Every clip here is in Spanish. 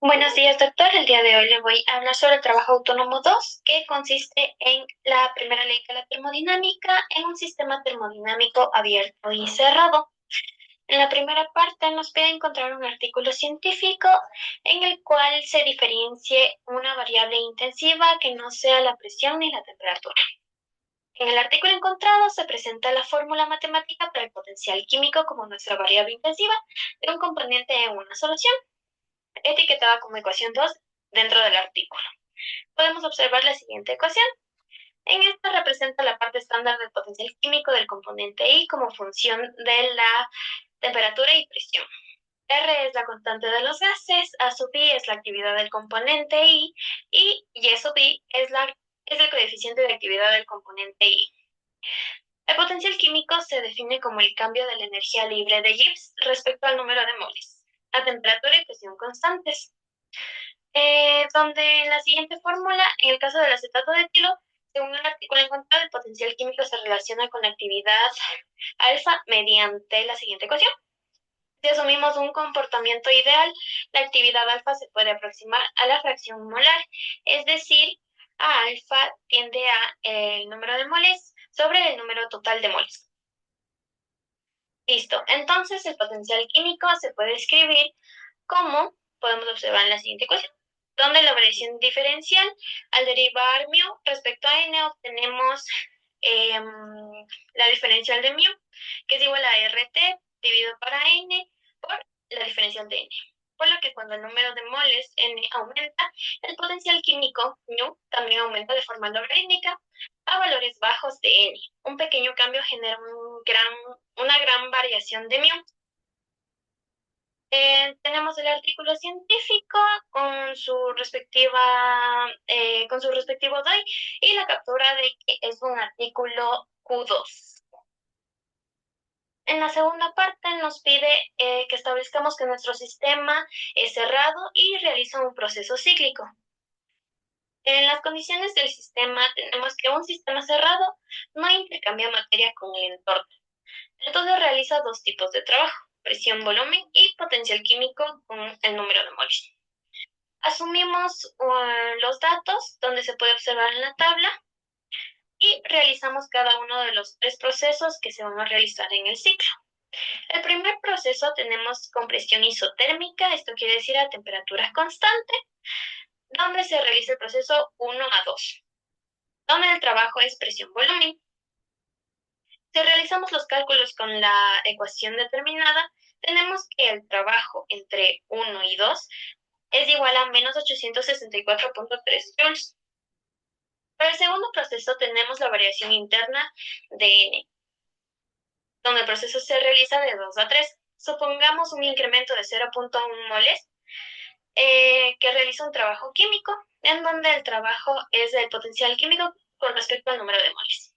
Buenos días, doctor. El día de hoy le voy a hablar sobre el trabajo autónomo 2, que consiste en la primera ley de la termodinámica en un sistema termodinámico abierto y cerrado. En la primera parte nos pide encontrar un artículo científico en el cual se diferencie una variable intensiva que no sea la presión ni la temperatura. En el artículo encontrado se presenta la fórmula matemática para el potencial químico como nuestra variable intensiva de un componente en una solución, etiquetada como ecuación 2 dentro del artículo. Podemos observar la siguiente ecuación. En esta representa la parte estándar del potencial químico del componente I como función de la temperatura y presión. R es la constante de los gases, A sub I es la actividad del componente I y Y sub I es el coeficiente de actividad del componente I. El potencial químico se define como el cambio de la energía libre de Gibbs respecto al número de moles, a temperatura y presión constantes. Donde en la siguiente fórmula, en el caso del acetato de etilo, según el artículo encontrado, el potencial químico se relaciona con la actividad alfa mediante la siguiente ecuación. Si asumimos un comportamiento ideal, la actividad alfa se puede aproximar a la fracción molar, es decir, a alfa tiende a el número de moles sobre el número total de moles. Listo, entonces el potencial químico se puede escribir como podemos observar en la siguiente ecuación, donde la variación diferencial, al derivar mu respecto a n, obtenemos eh, la diferencial de mu, que es igual a RT dividido para n por la diferencial de n. Por lo que cuando el número de moles n aumenta, el potencial químico mu también aumenta de forma logarítmica a valores bajos de n. Un pequeño cambio genera una gran variación de mu. Tenemos el artículo científico con su respectivo DOI y la captura de que es un artículo Q2. En la segunda parte nos pide que establezcamos que nuestro sistema es cerrado y realiza un proceso cíclico. En las condiciones del sistema tenemos que un sistema cerrado no intercambia materia con el entorno. Entonces realiza dos tipos de trabajo: presión, volumen y potencial químico con el número de moles. Asumimos los datos donde se puede observar en la tabla y realizamos cada uno de los tres procesos que se van a realizar en el ciclo. El primer proceso tenemos compresión isotérmica, esto quiere decir a temperatura constante, donde se realiza el proceso 1 a 2, donde el trabajo es presión-volumen. Si realizamos los cálculos con la ecuación determinada, tenemos que el trabajo entre 1 y 2 es igual a menos 864.3 joules. Para el segundo proceso tenemos la variación interna de n, donde el proceso se realiza de 2 a 3. Supongamos un incremento de 0.1 moles que realiza un trabajo químico, en donde el trabajo es el potencial químico con respecto al número de moles.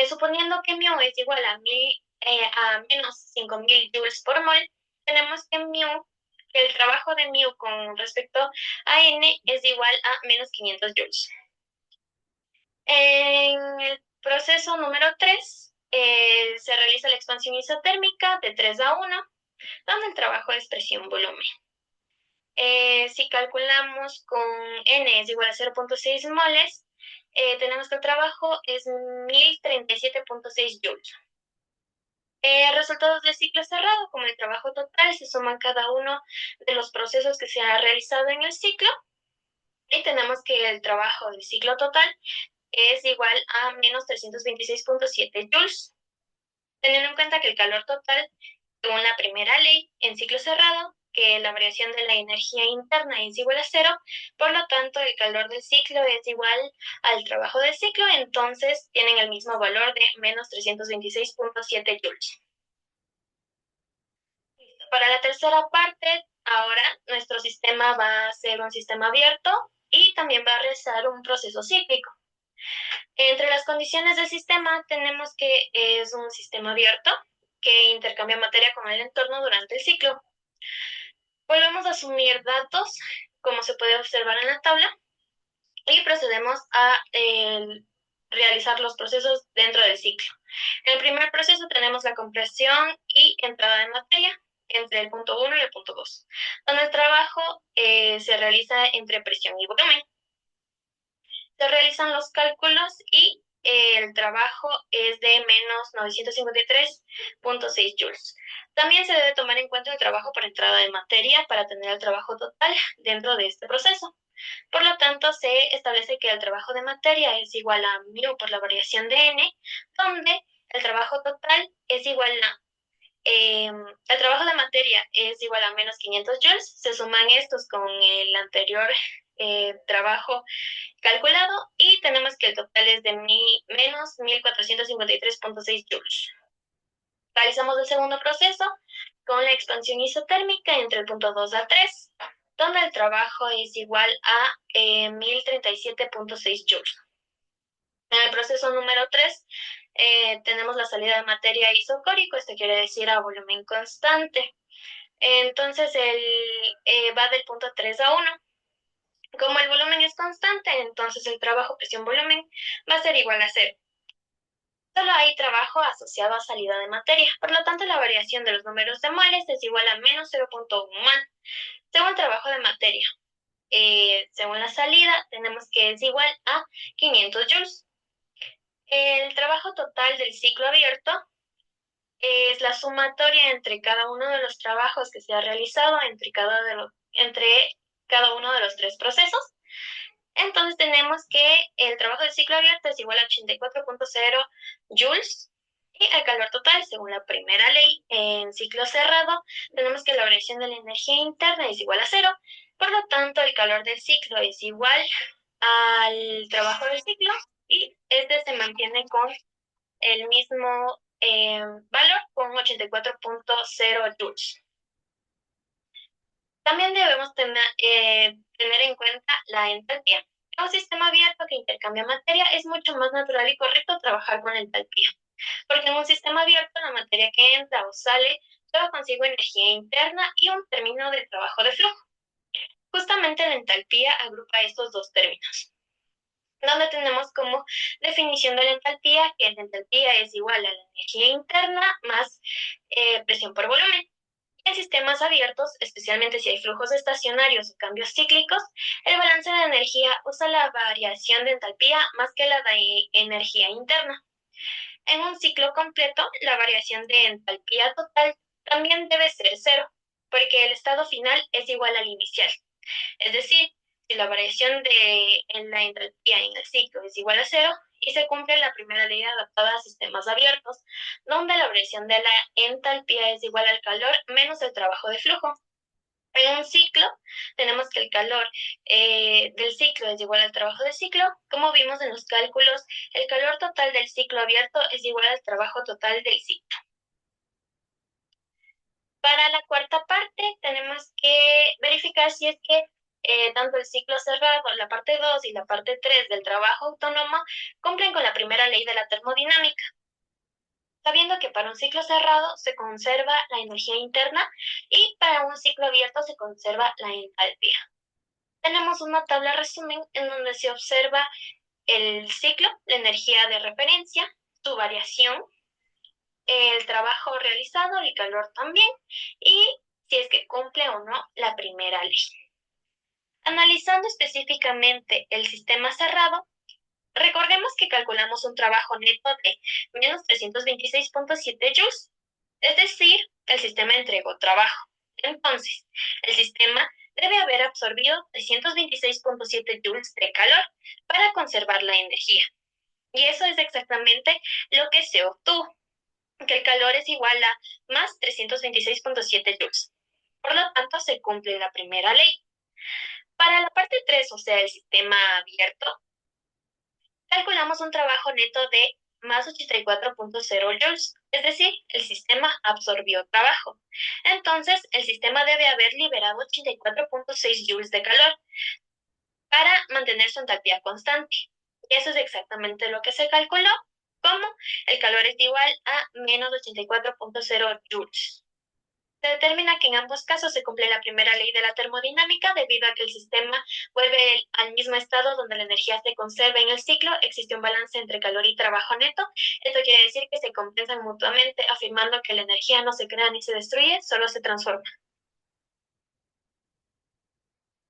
Suponiendo que mu es igual a menos 5.000 joules por mol, tenemos que el trabajo de mu con respecto a n es igual a menos 500 joules. En el proceso número 3 se realiza la expansión isotérmica de 3 a 1, donde el trabajo es presión-volumen. Si calculamos con n es igual a 0.6 moles, tenemos que el trabajo es 1037.6 joules. Resultados del ciclo cerrado, como el trabajo total, se suman cada uno de los procesos que se ha realizado en el ciclo y tenemos que el trabajo del ciclo total es igual a menos 326.7 joules, teniendo en cuenta que el calor total, según la primera ley en ciclo cerrado, que la variación de la energía interna es igual a cero, por lo tanto el calor del ciclo es igual al trabajo del ciclo, entonces tienen el mismo valor de menos 326.7 joules. Para la tercera parte, ahora nuestro sistema va a ser un sistema abierto y también va a realizar un proceso cíclico. Entre las condiciones del sistema tenemos que es un sistema abierto que intercambia materia con el entorno durante el ciclo. Volvemos a asumir datos, como se puede observar en la tabla, y procedemos a realizar los procesos dentro del ciclo. En el primer proceso tenemos la compresión y entrada de materia. En entre el punto 1 y el punto 2, donde el trabajo se realiza entre presión y volumen. Se realizan los cálculos y el trabajo es de menos 953.6 joules. También se debe tomar en cuenta el trabajo por entrada de materia para tener el trabajo total dentro de este proceso. Por lo tanto, se establece que el trabajo de materia es igual a μ por la variación de n, donde el trabajo total es igual a el trabajo de materia es igual a menos 500 joules, se suman estos con el anterior trabajo calculado y tenemos que el total es de menos 1453.6 joules. Realizamos el segundo proceso con la expansión isotérmica entre el punto 2 a 3, donde el trabajo es igual a 1037.6 joules. En el proceso número 3 tenemos la salida de materia isocórico, esto quiere decir a volumen constante. Entonces va del punto 3 a 1. Como el volumen es constante, entonces el trabajo presión-volumen va a ser igual a 0. Solo hay trabajo asociado a salida de materia, por lo tanto la variación de los números de moles es igual a menos 0.1 mol. Según el trabajo de materia, según la salida, tenemos que es igual a 500 joules. El trabajo total del ciclo abierto es la sumatoria entre cada uno de los trabajos que se ha realizado entre cada uno de los tres procesos. Entonces tenemos que el trabajo del ciclo abierto es igual a 84.0 joules y el calor total, según la primera ley en ciclo cerrado, tenemos que la variación de la energía interna es igual a 0. Por lo tanto, el calor del ciclo es igual al trabajo del ciclo y este se mantiene con el mismo valor, con 84.0 joules. También debemos tener en cuenta la entalpía. En un sistema abierto que intercambia materia es mucho más natural y correcto trabajar con entalpía, porque en un sistema abierto la materia que entra o sale lleva consigo energía interna y un término de trabajo de flujo. Justamente la entalpía agrupa estos dos términos, donde tenemos como definición de la entalpía que la entalpía es igual a la energía interna más presión por volumen. En sistemas abiertos, especialmente si hay flujos estacionarios o cambios cíclicos, el balance de energía usa la variación de entalpía más que la de energía interna. En un ciclo completo, la variación de entalpía total también debe ser 0, porque el estado final es igual al inicial. Es decir, si la variación en la entalpía en el ciclo es igual a 0 y se cumple la primera ley adaptada a sistemas abiertos, donde la variación de la entalpía es igual al calor menos el trabajo de flujo. En un ciclo tenemos que el calor del ciclo es igual al trabajo del ciclo. Como vimos en los cálculos, el calor total del ciclo abierto es igual al trabajo total del ciclo. Para la cuarta parte tenemos que verificar si es que tanto el ciclo cerrado, la parte 2 y la parte 3 del trabajo autónomo cumplen con la primera ley de la termodinámica, sabiendo que para un ciclo cerrado se conserva la energía interna y para un ciclo abierto se conserva la entalpía. Tenemos una tabla resumen en donde se observa el ciclo, la energía de referencia, su variación, el trabajo realizado, el calor también, y si es que cumple o no la primera ley. Analizando específicamente el sistema cerrado, recordemos que calculamos un trabajo neto de menos 326.7 joules, es decir, el sistema entregó trabajo. Entonces, el sistema debe haber absorbido 326.7 joules de calor para conservar la energía. Y eso es exactamente lo que se obtuvo, que el calor es igual a más 326.7 joules. Por lo tanto, se cumple la primera ley. Para la parte 3, o sea, el sistema abierto, calculamos un trabajo neto de más 84.0 joules, es decir, el sistema absorbió trabajo. Entonces, el sistema debe haber liberado 84.6 joules de calor para mantener su entalpía constante. Y eso es exactamente lo que se calculó, como el calor es igual a menos 84.0 joules. Se determina que en ambos casos se cumple la primera ley de la termodinámica debido a que el sistema vuelve al mismo estado donde la energía se conserva en el ciclo, existe un balance entre calor y trabajo neto. Esto quiere decir que se compensan mutuamente, afirmando que la energía no se crea ni se destruye, solo se transforma.